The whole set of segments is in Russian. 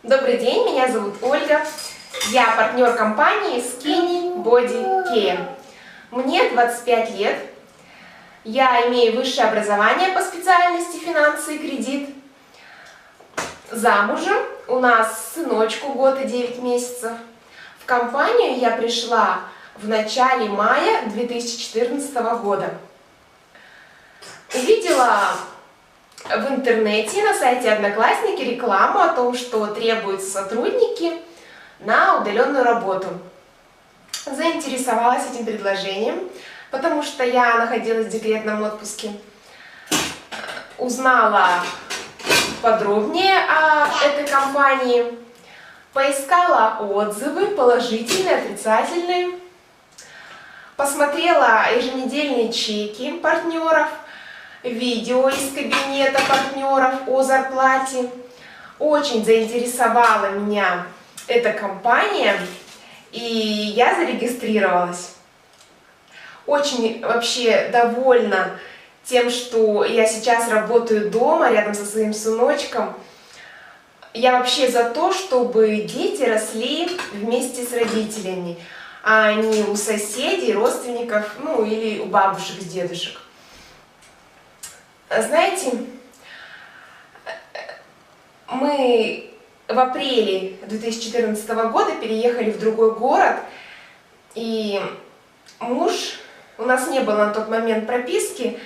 Добрый день, меня зовут Ольга. Я партнер компании Skinny Body Care. Мне 25 лет. Я имею высшее образование по специальности финансы и кредит. Замужем, у нас сыночку год и 9 месяцев. В компанию я пришла в начале мая 2014 года. Увидела в интернете на сайте Одноклассники рекламу о том, что требуются сотрудники на удаленную работу. Заинтересовалась этим предложением, потому что я находилась в декретном отпуске. Узнала подробнее о этой компании, поискала отзывы, положительные, отрицательные, посмотрела еженедельные чеки партнеров, видео из кабинета партнеров о зарплате. Очень заинтересовала меня эта компания, и я зарегистрировалась. Очень вообще довольна тем, что я сейчас работаю дома рядом со своим сыночком. Я вообще за то, чтобы дети росли вместе с родителями, а не у соседей, родственников, ну или у бабушек с дедушек. Знаете, мы в апреле 2014 года переехали в другой город, и у нас не было на тот момент прописки,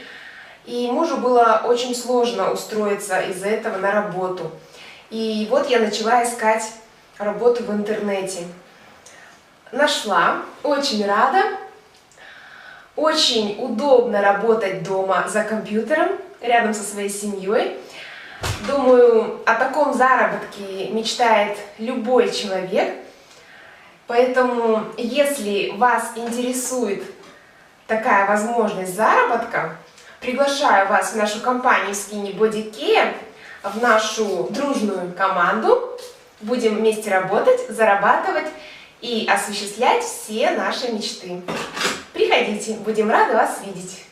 и мужу было очень сложно устроиться из-за этого на работу. И вот я начала искать работу в интернете. Нашла, очень рада. Очень удобно работать дома за компьютером, рядом со своей семьей. Думаю, о таком заработке мечтает любой человек. Поэтому, если вас интересует такая возможность заработка, приглашаю вас в нашу компанию Skinny Body Care, в нашу дружную команду. Будем вместе работать, зарабатывать и осуществлять все наши мечты. Приходите, будем рады вас видеть.